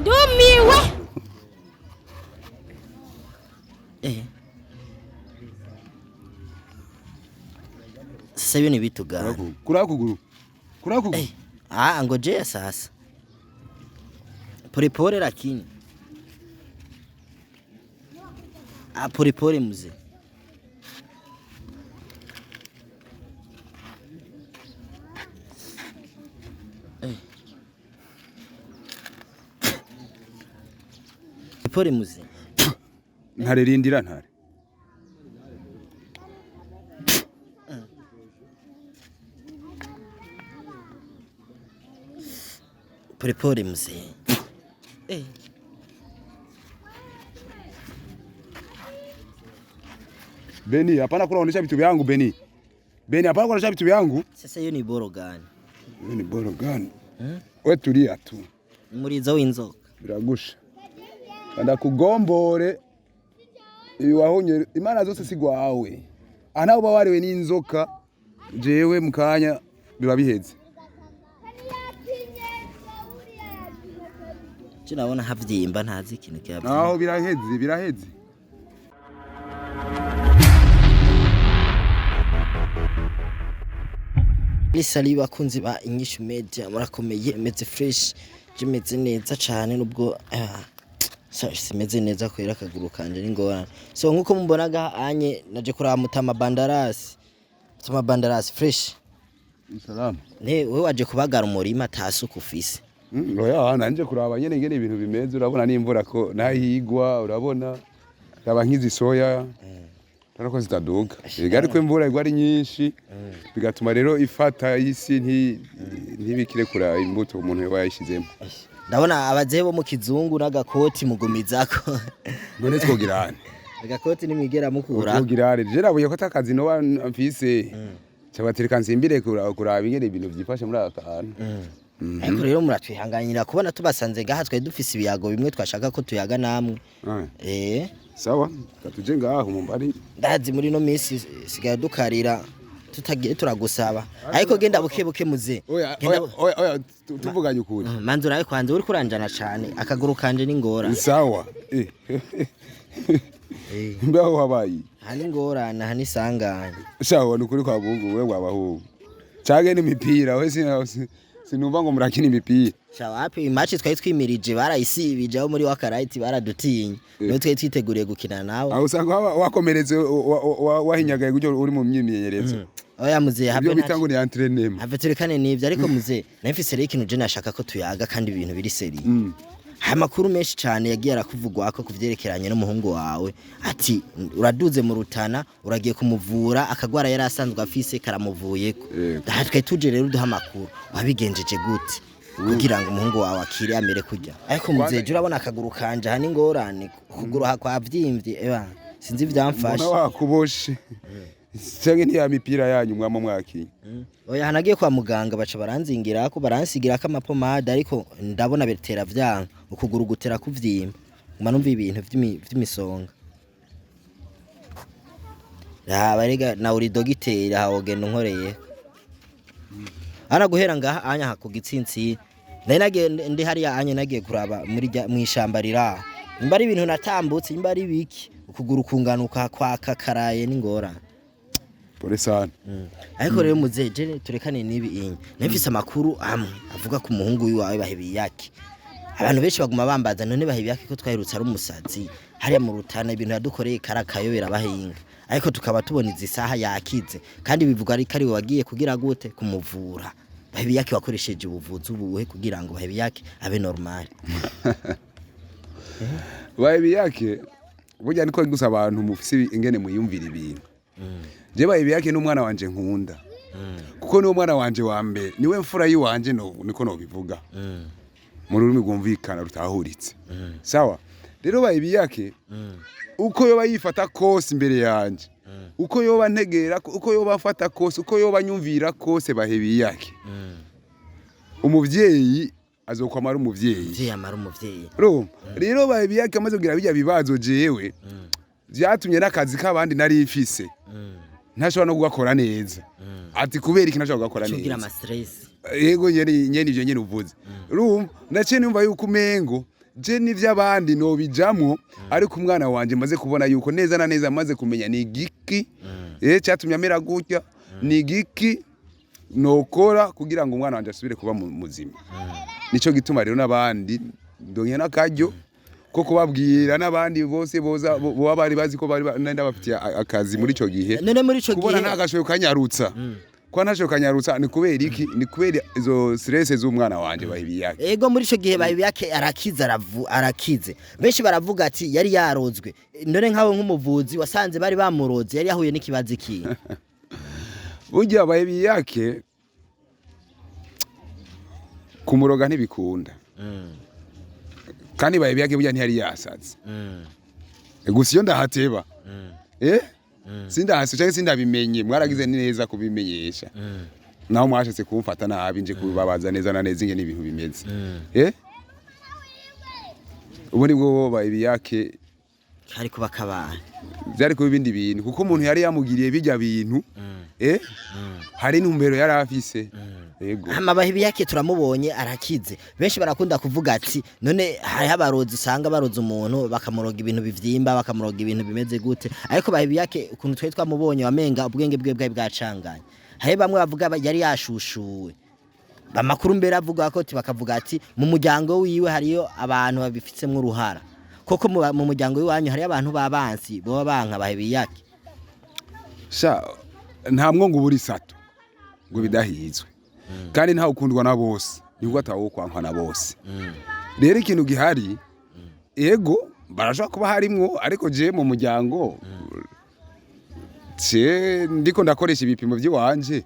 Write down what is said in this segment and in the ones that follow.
ndumiwe sasa hivi ni vitu gani? Kura kuguru ngojea sasa polepole lakini polepole mzee. Pole mzee. Ntarerindira ntare. Pole mzee. Beni, hapana kunaonesha vitu vyangu Beni. Beni, hapana kunaonesha vitu vyangu. Sasa hiyo ni boro gani? Hiyo ni boro gani? Wewe tulia tu. Muriza w'inzoka. Biragusha. Kanda kugombore iwahonye imana zose sigwawe. Anaho bawariwe n'inzoka jewe mukanya bibabiheze. Nabona havyimba ntazi ikintu cyabyo. Naho biraheze. Lisali bakunzi ba Inyishu Media murakomeye meze fresh jimeze neza cyane nubwo simeze neza kwera akaguru kanje n'ingorane. So nkuko mumbonaga anye naje kuraba mutama banderas fresh. Salam. Wewe waje kubagara umurima tasuku ufise. Oya nanje kuraba nyene ngene ibintu bimeze urabona n'imvura ko nahigwa urabona raba nkizi soya tarako zitaduga igari ko imvura igwa ari nyinshi bigatuma rero ifata isi ntibikire kura imbuto umuntu yayishizemo. Ndabona abazehe bo mu kizungu n'agakoti mugumizako none twogirane agakoti nimigera mukura twogirane je rabuye ko atakazi no mfise cyabatereka nsimbire kuraba ingene ibintu byifashe muri aka kantu. Ariko rero muratwihanganyira kubona tubasanze ngaha twe dufise ibiyago bimwe twashaka ko tuyaga namwe. Sawa katuje ngaho mumbari ndazi muri no minsi sigaye dukarira tutagiye turagusaba ariko genda buke muze. Oya tuvuganye ukuri manzura ariko kwanze uri kuranjana cyane akaguru kanje n'ingora. Sawa mbaho habayi hani ngorana hani sanganye sawa nukuri kwa bungu we wabaho cage n'imipira we sinumva ngo murakina imipira. Shawapi imachi twari twimirije barayisibije aho muri wakarayiti baradutinye no twari twiteguriye gukina nawe. Aho usanga wakomereze wahinyagaye gutyo uri mu myimyenyereza. Oya muze habe nta ngo ni entraînement. Have turekane n'ivyo ariko muze nafise rero ikintu je nashaka ko tuyaga kandi ibintu biri seri. Amakuru menshi cyane yagiye arakuvugwa ko kuvyerekeranye n'umuhungu wawe ati uraduze mu rutana uragiye kumuvura akagwara yari asanzwe afise karamuvuyeko. Ndahatwe tuje rero duha makuru wabigenjeje gute kugira ngo umuhungu wawe akire amere kujya. Ariko muzeje urabona akaguru kanje hani ngorane kuguru hakwavyimbye sinzi vyamfashe. Mbona wakuboshe. Cyangwa ni ya mipira yanyu mwama mwaki. Oya hanagiye kwa muganga baca baranzingira ko baransigira ko amapomade ariko ndabona betera vyanga ukuguru gutera kuvyimba nguma numva ibintu vy'imisonga. Barega na uri dogiteri hawogenda nkoreye ana guhera ngaha anya hakugitsinsi nagiye ndi hari anya nagiye kuraba muri mwishamba rira imba ari ibintu natambutse imba ari biki ukuguru kunganuka kwa kakaraye n'ingora. Pole sana. Ariko rero muzeje turekane nibi inyi nafise amakuru amwe avuga ku muhungu wawe Bahebiyake. Abantu benshi baguma bambaza none Bahebiyake ko twahirutse ari umusazi hariya mu rutana ibintu yadukoreye karakayobera bahinga ariko tukaba tubona izi saha yakize kandi bivuga ari kari wagiye kugira gute kumuvura. Bahebiyake wakoresheje ubuvuzi ubuhe kugira ngo Bahebiyake abe normal. Bahebiyake burya niko gusa abantu mufise ingene muyumvira ibintu. Je Bahebiyake n'umwana wanje nkunda. Kuko ni umwana wanje wa mbere niwe mfura yiwanje niko no bivuga. Mu rurimi rwumvikana rutahuritse. Sawa. Rero Bahebiyake uko yoba yifata kose imbere yanje. Uko yoba ntegera uko yoba afata kose uko yoba nyumvira kose Bahebiyake. Umuvyeyi azokwamara umuvyeyi. Yamara umuvyeyi. Rero Bahebiyake amaze kugira bijya bibazo jewe. Vyatumye n'akazi kabandi nari ifise. Ntashobora no gukora neza. Ati kubera iki ntashobora gukora neza. Cugira ama stress. Yego nyene ivyo nyene uvuze. Urumva naciye numva yuko umengo je n'ivy'abandi no bijamwo ariko umwana wanje maze kubona yuko neza na neza maze kumenya ni igiki cyatumye amera gutya ni igiki nokora kugira ngo umwana wanje asubire kuba muzima nico gituma rero n'abandi ndonye nakaryo ko kubabwira n'abandi bose boza bo bari bazi ko bari nenda bafitiye akazi muri ico gihe none muri ico gihe kubona ntagashoye kanyarutsa kwa ntashoye kanyarutsa ni kubera iki ni kubera izo stress z'umwana wanje bahibiyake ego muri ico gihe bahibiyake arakize benshi baravuga ati yari yarozwe none nkawe nk'umuvuzi wasanze bari bamuroze yari yahuye n'ikibazo iki burya bahibiyake kumuroga ntibikunda kandi bahibiyake burya ntiyari yasaze gusa iyo ndahateba sindahase cyangwa sindabimenye mwaragize neza kubimenyesha naho mwashetse kumfata nabi nje kubabaza neza na neza ingene ibintu bimeze ubu nibwo bahibiyake hari kuba kabaye byari kuba ibindi bintu kuko umuntu yari yamugiriye bijya bintu hari intumbero yari afise yego bahibiyake turamubonye arakize benshi barakunda kuvuga ati none hari abarozi usanga baroza umuntu bakamuroga ibintu bivyimba bakamuroga ibintu bimeze gute ariko bahibiyake ukuntu twe twamubonye wamenga ubwenge bwe bwacanganye hari bamwe bavuga yari yashushuwe bamakuru mbere avuga ko bakavuga ati mu muryango wiwe hariyo abantu babifitsemwe uruhara koko mu muryango wiwanyu hari abantu babansi bo banka bahibiyake sha nta mwongo buri sato ngo bidahizwe kandi nta ukundwa na bose nibwo atawo kwankwa na bose rero ikintu gihari ego barashaka kuba harimwo ariko je mu muryango ndiko ndakoresha ibipimo by'iwanje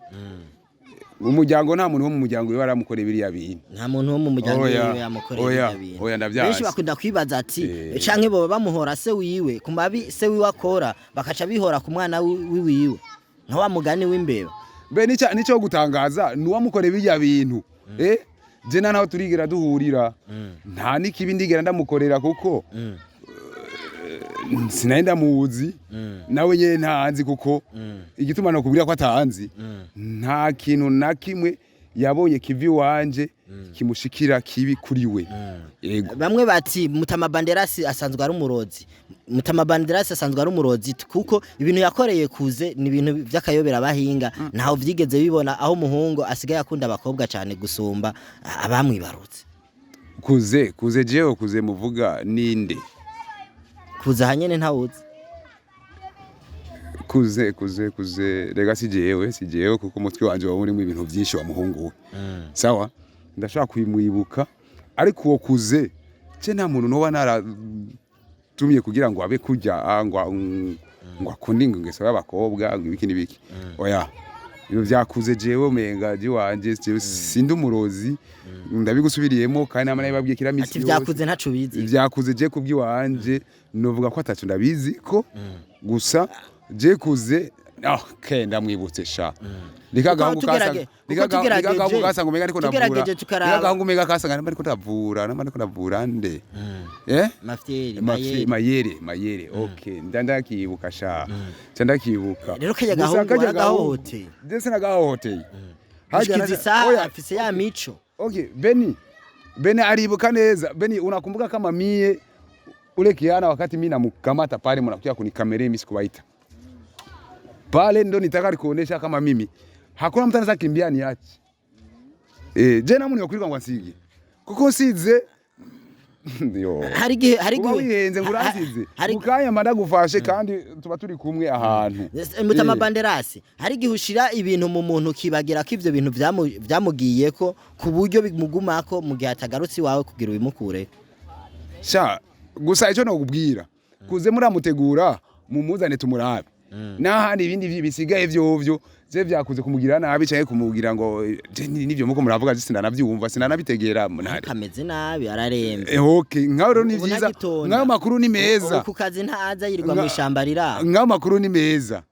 mu muryango nta muntu wo mu muryango we baramukoreye biriya bintu nta muntu wo mu muryango we yamukoreye biriya bintu oya ndavyaje benshi bakunda kwibaza ati canke bo bamuhora se wiwe kumabi se wiwe akora bakaca bihora ku mwana wiwe nka wa mugani w'imbeba be nico gutangaza nuwamukoreye biriya bintu je naho turigera duhurira nta nikibi ndigera ndamukorera kuko sinaenda muzi nawe nyene ntaanzi kuko igituma no kubwira ko atanzi nta kintu na kimwe yabonye kivi wanje kimushikira kibi kuri we yego bamwe bati Mutama Banderas asanzwe ari umurozi Mutama Banderas asanzwe ari umurozi kuko ibintu yakoreye kuze ni ibintu by'akayobera bahinga naho vyigeze bibona aho umuhungu asigaye akunda abakobwa cyane gusumba abamwibarutse kuze jewe kuze muvuga ninde kuza hanyene ntawuzi kuze rega sijewe kuko umutwe wanje wabonemo ibintu byinshi wa muhungu we sawa ndashaka kwimwibuka ariko uwo kuze je nta muntu no tumye kugira ngo abe kujya ngo akundinga ngeso y'abakobwa ngo ibiki nibiki oya ibyo byakuze jewe menga je wanje sindi umurozi ndabigusubiriyemo kandi amana yababwiye kiramisi ati byakuze ntacu bizi byakuze je kubwiwanje novuga ko atacu ndabizi ko gusa je kuze kenda mwibutse sha likagahungu kasa ngomega ariko ndavura likagahungu mega kasa ngamba ariko ndavura nde mayere okay ndandakibuka sha ndandakibuka rero kajya gahungu ndetse nagahoteye haje saa afise ya mico okay Beni alibuka neza Beni unakumbuka kama mie ule kiana wakati mimi namkamata pale mnakuja kunikamera mimi sikuwaita pale ndo nitaka kuonesha kama mimi hakuna mtu anaweza kimbia niache je namuni wakwirwa ngo nsige kuko size yo hari wihenze ngurasize mukanya mandagufashe kandi tuba turi kumwe ahantu Mutama Banderas hari gihushira ibintu mu muntu kibagira ko ivyo bintu byamugiye ko ku buryo bimugumako mu gihe atagarutsi wawe kugira ubimukure sha gusa ico no kubwira kuze muramutegura mumuzane tumurabe n'ahandi ibindi bisigaye vyovyo je vyakuze kumugira nabi cyane kumugira ngo nivyo muko muravuga sinanavyumva sinanabitegera kameze nabi ararembe okay nkaro ni vyiza ngayo makuru ni meza ku kazi ntaza yirirwa mu ishambarira ngayo makuru ni meza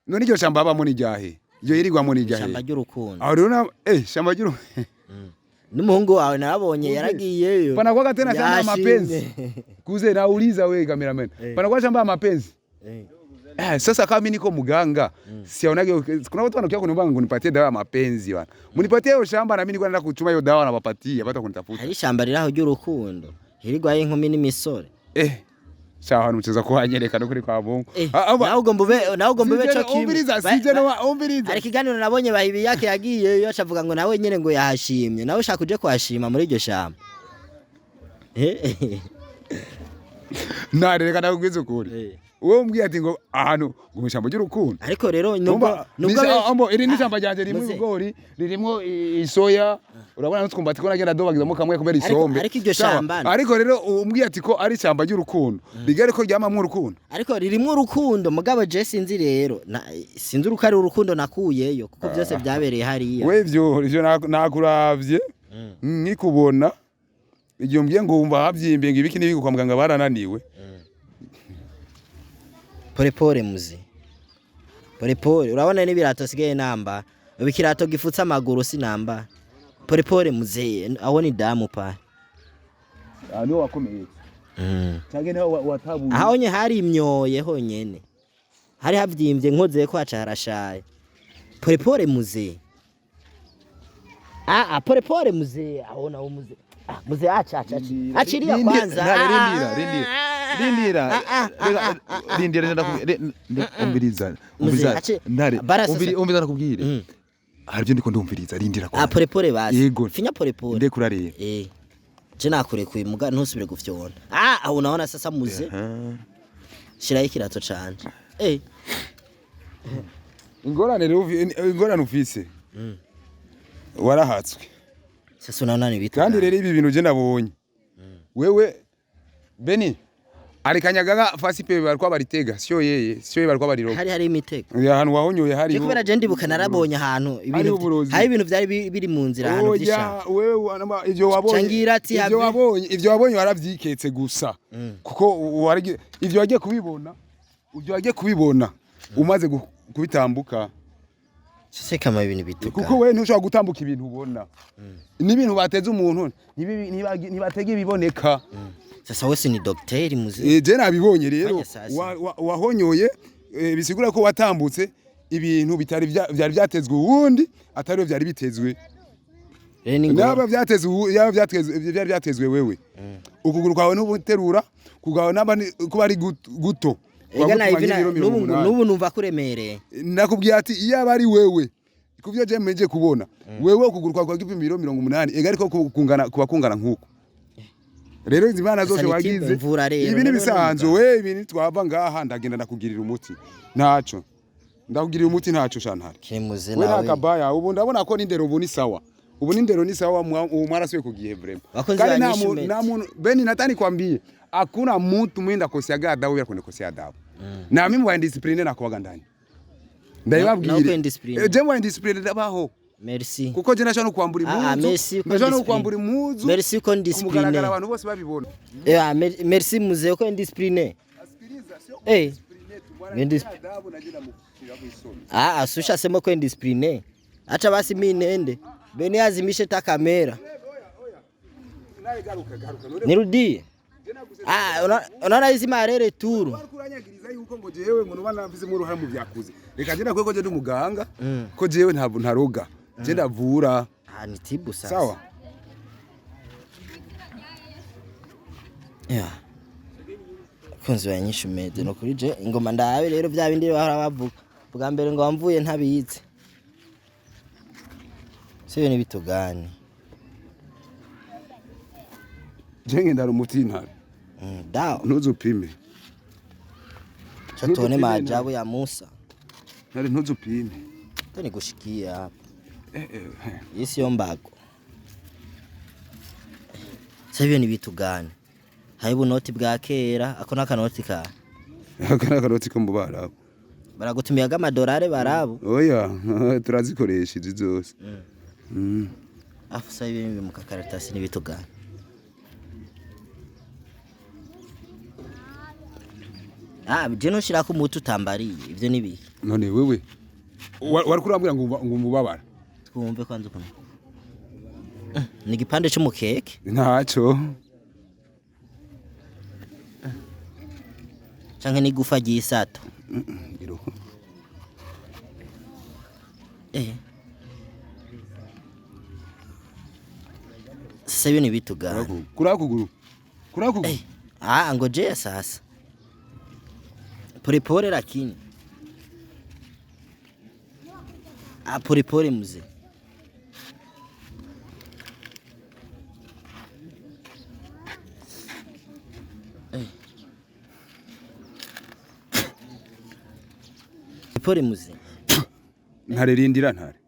none iryo shamba aba muri ryahe iryo yirirwa muri ryahe shamba ry'urukundo aho rero shamba ry'urukundo n'umuhungu wawe narabonye yaragiyeyo pana kwa tena shamba mapenzi kuze nauliza we cameraman pana kwa shamba mapenzi sasa kama mimi niko muganga siaonage kuna watu wanakuja kuniomba ngo nipatie dawa ya mapenzi bana munipatie hiyo shamba na mimi niko naenda kuchuma hiyo dawa na wapatie hata kunitafuta hari shamba riraho ry'urukundo hirigwa inkumi n'imisore sawa hano muteza kuhanyereka no kuri kwa Mungu nawe ugomba ube cyo kimwe umviriza sije no umviriza ari kiganiro nabonye bahebiyake yagiye yo acavuga ngo nawe nyene ngo yahashimye nawe ushaka uje kwashima muri iryo shamba narereka nakugwiza ukuri uwo mbwiye ati ngo ahantu ngo mishamba ry'urukundo ariko rero nubwo iri ni shamba ryanje rimwe ibigori ririmo isoya urabona n'utwumbati ko nagenda dobagizamo kamwe kubera isombe ariko iryo shamba ariko rero umbwiye ati ko ari shamba ry'urukundo rigere ko ryamamwe urukundo ariko ririmo urukundo mugabo je sinzi rero sinzi urukari urukundo nakuyeyo kuko byose byabereye hariya we ivyo nakuravye nkikubona igihe mbwiye ngo wumva havyimbe ngo ibiki n'ibiki kwa muganga barananiwe Pole muzi. Pole urabona n'ibirato sigaye namba. Ibikirato gifutsa amaguru sinamba. Pole muzi aho ni damu pa. Ano wakomeye. Cyangwa naho watabuye. Aho nye hari imyoye honyene. Hari havyimbye nkoze ko acarashaye. Pole muzi. Pole muzi aho naho muzi. Muzi acha. Achiriya kwanza. Rindira umbiriza umviriza nakubwire haribyo ndiko ndumviriza rindira kwa pole basi finya pole ndekura rero je nakurekuye muga ntusubire gufyona aho naona sasa muze shiraho ikirato canje ingorane ufise warahatswe sasa unaona ni bitu kandi rero ibi bintu je nabonye wewe Beni arikanyaga fasi pe bariko baritega syo yeye bariko bariroga hari imitego ahantu wahonyoye hari kubera je ndibuka narabonye ahantu ibintu byari biri mu nzira ahantu byisha wewe ivyo wabonye waravyiketse gusa kuko ivyo wagiye kubibona umaze kubitambuka sese kama ibintu bituka kuko we ntushobora gutambuka ibintu ubona n'ibintu bateze umuntu ntibatege ibiboneka sasa wese ni docteur muzi je nabibonye rero wahonyoye bisigura ko watambutse ibintu byari byatezwe ubundi atari byari bitezwe naba byatezwe wewe ukuguru kwawe n'ubuterura kugawe naba kuba ari guto nubu numva kuremereye nakubwiye ati iyo abari wewe kuvyo je meje kubona wewe ukuguru kwawe kwagipima 180 ega ariko kungana nkuko rero izimana zose wagize ibi nibisanzwe we ibi twava ngaha ndagenda ndakugirira umuti ntaco ndakugirira umuti ntaco shantare kimuze nawe we nakabaya ubu ndabona ko n'indero ubu ni sawa ni sawa mwarasuye kugiye vraiment kandi nta muntu Beni natani kwambie hakuna mtu mwenda kosiaga adabu ya kwenda kosiaga adabu na mimi wa discipline nakuwaga ndani ndababwire je mwa discipline ndabaho merci kuko je nashano kwambura impuzu nashano kwambura impuzu merci ko discipline abantu bose babibona merci muze ko discipline adabu nagira mufira kwisoma susha sema ko discipline acha basi mimi nende Beni azimishe ta kamera nirudie unaona hizi marere turu kuranyagiriza yuko ngo jewe ngo nubana mfise mu ruhara mu byakuze reka je nakwe ko je ndumuganga ko jewe ntabwo ntaroga je ndavura ni tibu sasa sawa kunzi wa nyishu mede no kuri je ingoma ndabe rero bya bindi bahora bavuga bwa mbere ngo wamvuye ntabiyize sibe ni bitugani jenge ndari umuti ntare dawa ntuzupime chatone maajabu ya Musa nari ntuzupime tani gushikia hapa yesi yombago sabyo ni bitugani haibu noti bwa kera ako nakanoti ka akana kanoti ko mubarabu baragutumiyaga amadolari barabu oya turazikoresha izi zose afisa ibintu mu kakaratasi ni bitugani je no shirako umuti utambariye ivyo nibi none wewe wari kurambwira ngo umubabara twumve kwanza ukuntu ni gipande cy'umukeke ntaco canke ni gufa gisato iruko sasa ibintu bitugana kurakuguru Kuna kuguru. Ngojea sasa. Polepole lakini. Polepole mzee. Polepole mzee. Ntarerindira ntare.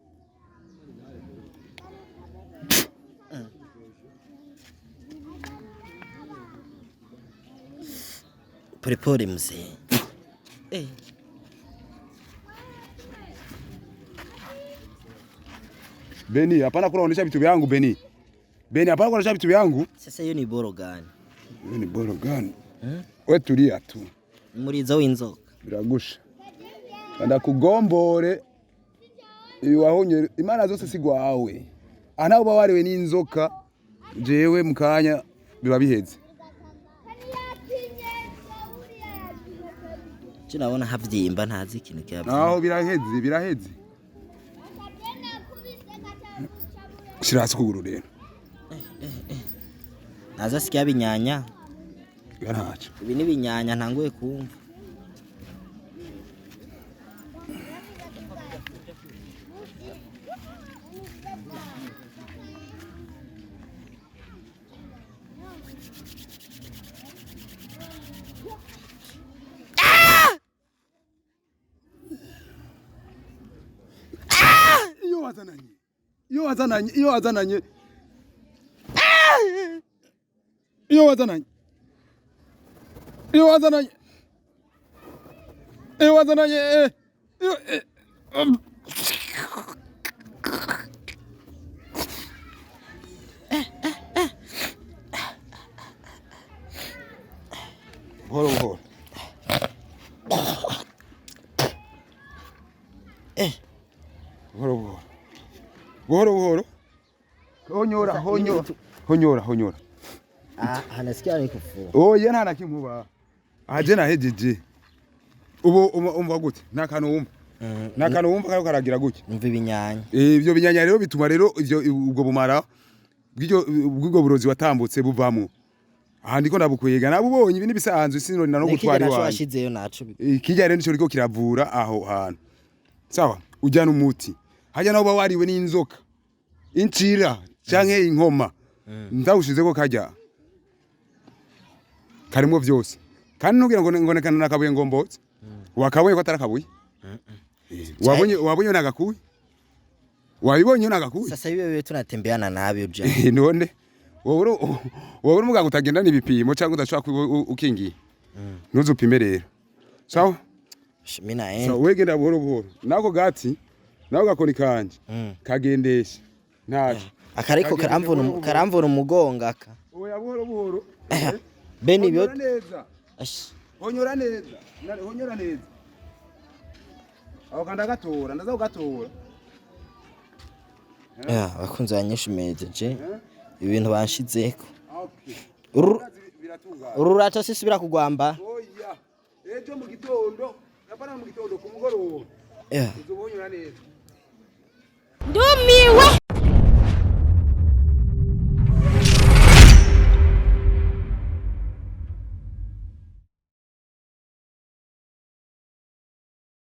Polepole mzee. Beni, hapana kunaonesha vitu vyangu Beni. Beni, hapana kunaonesha vitu vyangu. Sasa hiyo ni boro gani? Hiyo ni boro gani? Wewe tulia tu. Murizo w'inzoka. Biragusha. Kanda kugombore. Iwahonye imana zose sigwawe. Anaho bawariwe n'inzoka jewe mukanya biba biheze. Nabona havyimba ntazi ikintu cyabyo. Aho biraheze. Shirasi kuguru rero. Naza sikia binyanya. Yarahaje. Ibi ni binyanya ntanguye kumva. Iyo wazananye. Buhoro. Buhoro. Honyora. Hanasikia ni kufu. Oya nta kimuba. Aje nahejeje. Ubu umva gute? Nakano wumva. Nakano wumva kayo karagira gute? Umva ibinyanya. Ibyo binyanya rero bituma rero ubwo bumara bw'ubwo burozi watambutse buvamo. Aha ndiko ndabukwega nabubonye ibi nibisanzwe sinori no gutwara iwawe. Washizeyo naco. Kijya rero nico riko kiravura aho hantu. Sawa, ujyana umuti. Hajya naho bawariwe n'inzoka. Incira canke inkoma. Ndawushize ko kajya. Karimo vyose. Kandi nugira ngo ngonekana nakabuye ngombotse. Wakabuye ko atarakabuye. Wabonye nagakuye. Wabibonye nagakuye. Sasa hiyo tunatembeana nabi uje. None wowe umugaga utagenda n'ibipimo cyangwa udashaka ukingiye. Ntuzupime rero. Sawa? Shimina So wegenda buhoro. Nako gati nako gakoni kanje. Kagendesha. Ntaje. Akariko karamvura umugonga aka. Oya buhoro. Beni byo. Honyora neza. Aho kanda gatora, ndaza kugatora. Bakunze banyishimeze je. Ibintu banshizeko. Okay. Ururato sisubira kugwamba. Oya. Ejo mu gitondo, napana mu gitondo ku mugoroba. Uzobonyora neza.